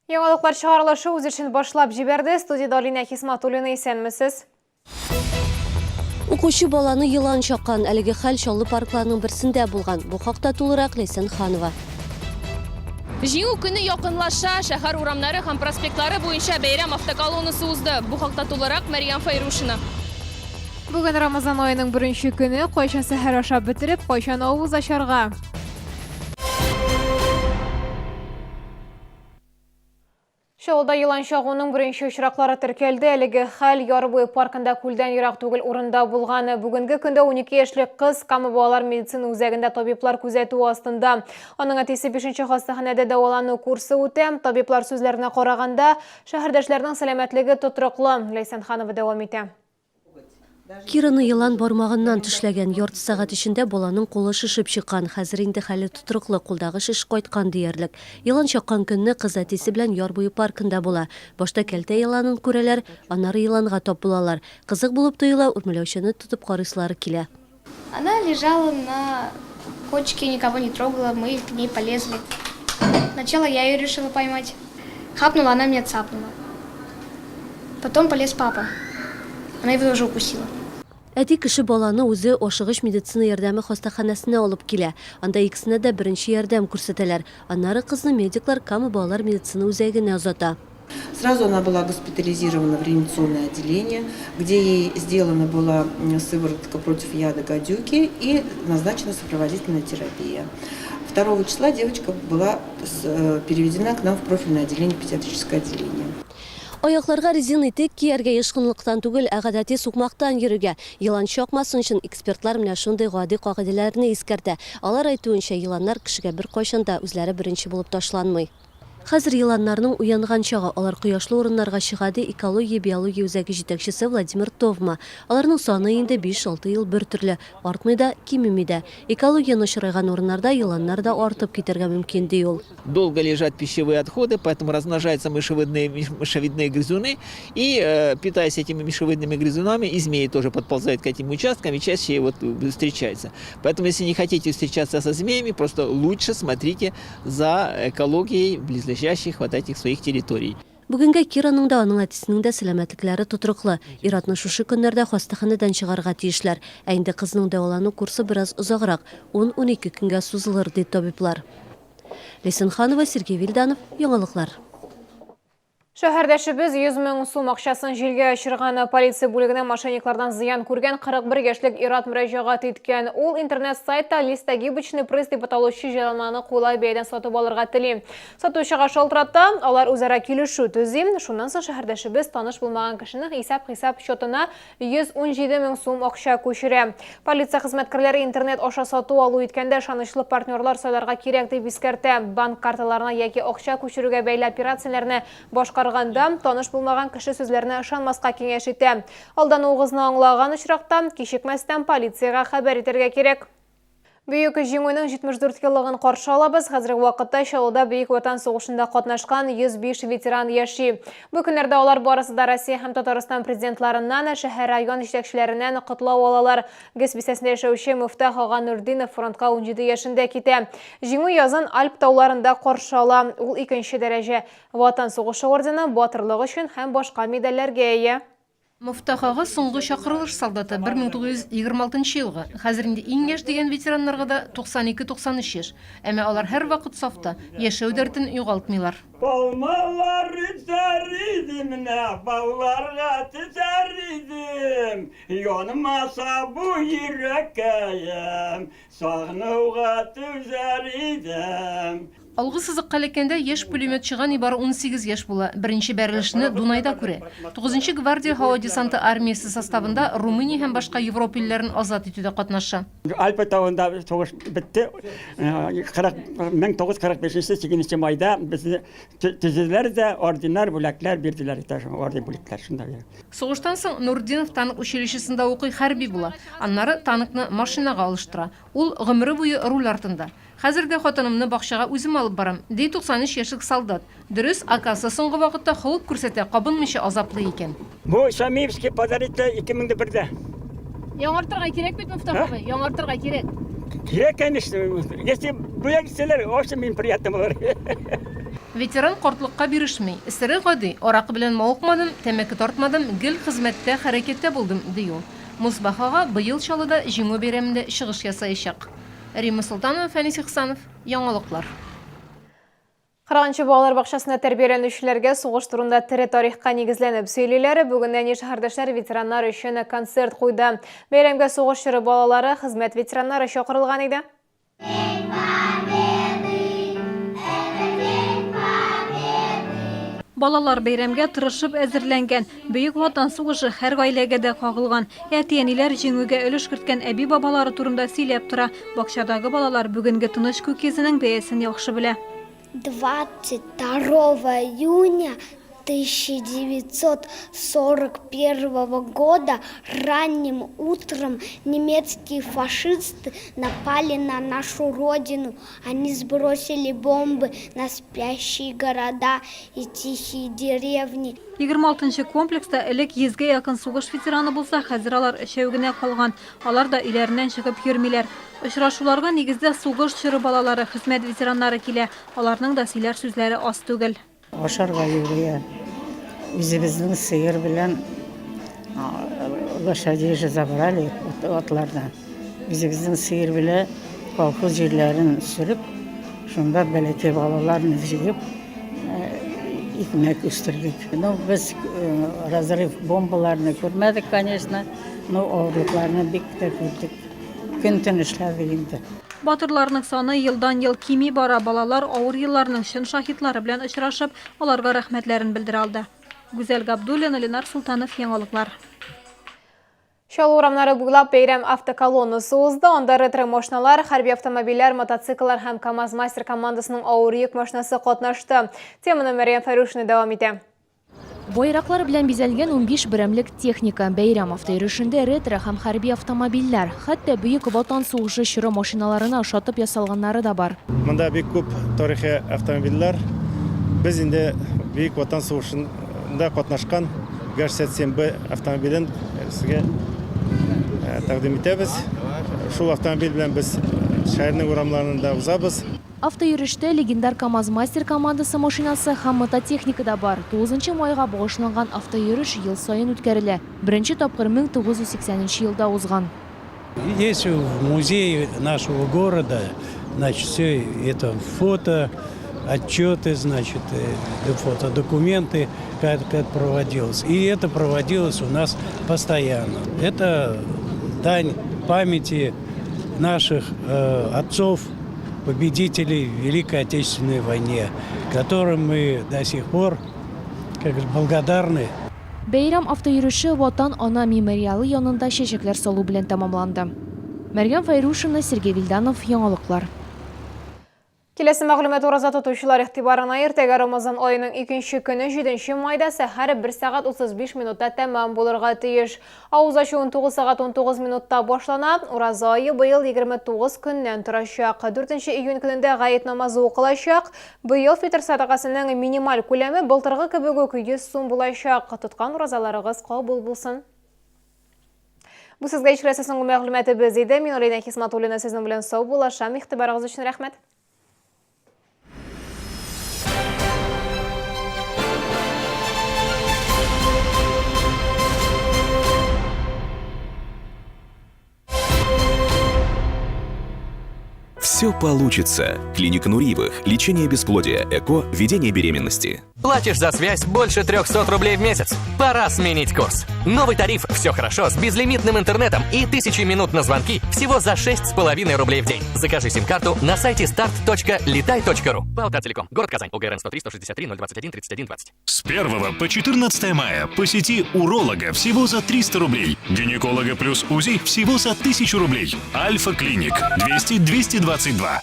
Яңалыклар чыгарылышы үз эшен башлап җибәрде. Студияда Алина Хисматуллина, исәнмесез? Укучы баланы йылан чаккан, әлеге хәл Чаллы паркларының берсендә булган. Бу хакта тулырак Ләйсән Ханова. Җиңү көне якынлаша, шәһәр урамнары һәм проспектлары буенча бәйрәм автоколоннасы узды. Бу хакта тулырак Мәрьям Файрушина. Бүген Рамазан аеның беренче көне, кайчан сәхәр ашап бетереп, кайчан авыз ачарга. Чаллыда йылан чагуның беренче очраклары теркәлде. Әлеге хәл Ярбуй паркында күлдән ерак түгел урында булган. Бүгенге көндә 12 яшьлек кыз Кама балалар медицина үзәгендә табиблар күзәтү астында. Аның әтисе 5нче хастаханәдә дәвалану курсы үтә. Табиблар сүзләренә караганда, шәһәрдәшләрнең сәламәтлеге тотрыклы. Ләйсән Ханова дәвам итә. Кираны йылан бармагыннан тешләгән, ярты сәгать эчендә баланың кулы шишеп чыккан. Хәзер инде хәле тотрыклы, кулдагы шиш кайткан диярлек. Йылан чаккан көнне кыз әтисе белән Ярбуй паркында була. Башта кәлтә йыланын күрәләр, аннары йыланга тап булалар. Кызык булып тоела, үрмәләүчене тотып карыслары килә. Она лежала на кочке, никого не трогала, мы к ней полезли. Сначала я ее решила поймать. Хапнула, она меня цапнула. Потом полез папа. Она его тоже укусила. Әти кеше баланы үзе ашыгыч медицина ярдәме хастаханәсенә алып килә. Анда икесенә дә беренче ярдәм күрсәтәләр. Аннары кызны медиклар Кама балалар медицина үзәгенә озата. Сразу она была госпитализирована в реанимационное отделение, где ей сделана была сыворотка против яда гадюки и назначена сопроводительная терапия. 2 числа девочка была переведена к нам в профильное отделение, педиатрическое отделение. Аякларга резин итек кияргә ешкынлыктан түгел, әгадәти сукмактан йөрүгә. Йылан чакмасын өчен экспертлар менә шундый гади кагыйдәләрне искәртә. Алар әйтүенчә, йыланнар кешегә бер кайчанда үзләре беренче булып ташланмый. Хәзер йыланнарның уянган чагы, алар кояшлы урыннарга чыгады. Экология биология үзәге җитәкчесе Владимир Товма. Аларның саны инде 5-6 ел бер төрле, артмый да, кимеми дә. Экология начарайган урыннарда йыланнар да артып китәргә мөмкин ди ул. Долго лежат пищевые отходы, поэтому размножаются мышевидные грызуны, и питаясь этими мышевидными грызунами, и змеи тоже подползают к этим участкам и чаще встречаются. Поэтому, если не хотите встречаться со змеями, просто лучше смотрите за экологией близлежащих вот этих своих территорий. Бүгенге Кираның да аның әтисенең дә сәламәтлекләре тотрыклы. Иратны шушы көннәрдә хастаханәдән чыгарга тиешләр. Ә инде кызның дәвалану курсы бераз озаграк, 10-12 көнгә сузылыр ди табиблар. Ләйсән Ханова, Сергей Вильданов, Яңалыклар. Шәһәрдәшебез 100 000 сум акчасын җилгә очырган полиция бүлегенә мошенниклардан зыян күргән 41 яшьлек Ират мөрәҗәгать иткән. Ул интернет-сайтта листагибочный пресс дип аталучы җайланманы кулай бәядән сатып алырга тели. Сатучыга шалтыратта, алар үзара килешү төзи. Шуннан соң шәһәрдәшебез таныш булмаган кешенең хисап счетына 117 000 сум акча күчерә. Полиция хезмәткәрләре интернет аша сату алу иткәндә ышанычлы партнерлар сайларга кирәк дип искәртә. Банк карталарына яки акча күчерүгә бәйле операцияләрне башкарганда таныш булмаган кеше сүзләренә ышанмаска киңәш итә. Алдануыгызны аңлаган очракта кичекмәстән полициягә хәбәр итәргә кирәк. Бөек җиңүнең 74 еллыгын каршы алабыз. Хәзерге вакытта Чаллыда Бөек Ватан сугышында катнашкан 105 ветеран яши. Бу көннәрдә алар барысы да Россия һәм Татарстан президентларыннан, шәһәр район җитәкчеләреннән котлау алалар. ГЭС бистәсендә яшәүче Мифтах ага Нурдинов фронтка 17 яшендә китә. Җиңү язын Альп тауларында каршы ала. Ул 2нче дәрәҗә Ватан сугышы ордены, батырлыгы өчен һәм башка медальләргә ия. Мифтах ага соңгы чакырылыш солдаты 1926 елгы. Хәзер инде иң яшь дигән ветераннарга да 92-93 яшь. Әмма алар һәр вакыт сафта, яшәү дәртен югалтмыйлар. Балмалар рицаридим, бауларга тицаридим, янмаса бу йөрәккәем, сагынуга түзәридем. Алгы сызыкка элеккәндә яшь пулеметчыга нибары 18 яшь була. Беренче бәрелешне Дунайда күрә. 9-нчы гвардия һава десанты армиясе составында Румыния һәм башка Европа илләрен азат итүдә катнаша. Альпа тауында сугыш бетте. 1945-8 майда безне төзеләр дә орденнар бүләкләр бирделәр, орден бүләкләр шунда. Сугыштан соң Нурдинов танк училищесында укый, хәрби була. Аннары танкны машинага алыштыра. Ул гомере буе руль артында. Хәзердә хатынымны бакчага үзем алып барам. 93 яшьлек солдат. Дөрес, акасы соңгы вакытта хылып күрсәтә, кабынмыйча азаплы икән. Бу Шамиевский подаритә 2001-дә. Яңартырга кирәк бит, Мифтах абый, яңартырга кирәк. Кирәк, конечно. Если бүләк итсәләр, очень приятно булыр. Ветеран кортлыкка бирешмей. Исере гади, аракы белән мавыкмадым, тәмәке тартмадым, гел хезмәттә, хәрәкәттә булдым, ди ул. Мусбахага быел Чаллыда җиңү бәйрәмендә чыгыш ясаячак. Рима Султанова, Фәнис Ихсанов, Яңалыклар. 40-нчы балалар бакчасында тәрбияләнүчеләргә сугыш турында тере тарихка нигезләнеп сөйлиләр. Бүгеннән шәһәрдәшләр ветераннар өчен концерт куйды. Бәйрәмгә сугыш чоры балалары, хезмәт ветераннары чакырылган иде. Балалар бәйрәмгә тырышып әзерләнгән. Бөек Ватан сугышы һәр гаиләгә дә кагылган. Әти-әниләр җиңүгә өлеш керткән әби бабалары турында сөйләп тора. Бакчадагы балалар бүгенге тыныч күк йөзенең бәясен яхшы белә. 22 июня 1941 года ранним утром немецкие фашисты напали на нашу родину. Они сбросили бомбы на спящие города и тихие деревни. 26-нчы комплекста элек 100-гә якын сугыш ветераны булса, хәзер алар өчәү генә калган. Алар да өйләреннән чыгып йөрмиләр. Очрашуларга нигездә сугыш чоры балалары, хезмәт ветераннары килә. Аларның да сөйләр сүзләре аз түгел. Ашарга юрия. Үзебезнең сыер белән лошадей забрали атлардан. Үзебезнең сыер белән колхоз җирләрен сөреп, шунда бәләкәй балаларны җыеп икмәк үстердек. Ну, без разрыв бомбаларны күрмәдек, конечно, но авырлыкларны бик тә күрдек. Көн-төн эшләдек инде. Батырларның саны елдан-ел кими бара. Балалар авыр елларның шын шаһитлары белән очрашып, аларга рәхмәтләрен белдерә алды. Гүзәл Габдуллина, Ленар Султанов, Яңалыклар. Чаллы урамнары буйлап бәйрәм автоколоннасы узды. Анда ретро машиналар, хәрби автомобильләр, мотоцикллар һәм КамАЗ мастер командасының авыр йөк машинасы катнашты. Теманы Мәриям Фәрүшина дәвам итә. Байраклар белән бизәлгән 15 берәмлек техника, бәйрәм автойөрешендә ретро һәм хәрби автомобильләр, хәтта Бөек Ватан сугышы чоры машиналарына ошатып ясалганнары да бар. Монда бик күп тарихи автомобильләр. Без инде Бөек Ватан сугышында катнашкан ГАЗ-77 автомобилен сезгә тәкъдим итәбез. Шул автомобиль белән без шәһәрнең урамларында узабыз. Автойөріштә легендар КамАЗ мастер командасы машинасы һәм мототехника да бар. 9 майга багышланган автойөреш ел сайын үткәрелә. Беренче тапкыр 1980 елда узган. Есть в музее нашего города, значит, все это фото, отчеты, значит, фотодокументы, как это проводилось. И это проводилось у нас постоянно. Это дань памяти наших отцов, победителей в Великой Отечественной войне, которым мы до сих пор благодарны. Бәйрәм автойөреше Ватан ана мемориалы янында чәчәкләр салу белән тамамланды. Мәриям Файрушина, Сергей Вильданов, Яңалыклар. Келесі мәгълүмат ураза тотучылар игътибарына иртәгә Рамазан айының 2нче көне 7 майда сәхәр 1 сәгать 35 минутта тәмам булырга тиеш. Авыз ачу 19 сәгать 19 минутта башлана. Ураза айы быел 29 көннән торачак. 4 июнь көнендә гает намазы укылачак. Быел фитр садакасының минималь күләме былтыргы кебек үк 100 сум булачак. Тоткан уразаларыгыз кабул булсын. Бу сезгә ишкәсе соңгы мәгълүматыбыз иде. Мин Олейна Хисматуллина сезнең белән сау булашам. Игътибарыгыз өчен рәхмәт. Все получится. Клиника Нуриевых. Лечение бесплодия, ЭКО, ведение беременности. Платишь за связь больше 300 рублей в месяц. Пора сменить курс. Новый тариф «Все хорошо» с безлимитным интернетом и 1000 минут на звонки всего за 6,5 рублей в день. Закажи сим-карту на сайте start.litai.ru. Балтателеком. Город Казань. УГРН 103 163 021 31 20. С 1 по 14 мая посети уролога всего за 300 рублей. Гинеколога плюс УЗИ всего за 1000 рублей. Альфа-клиник 200 222.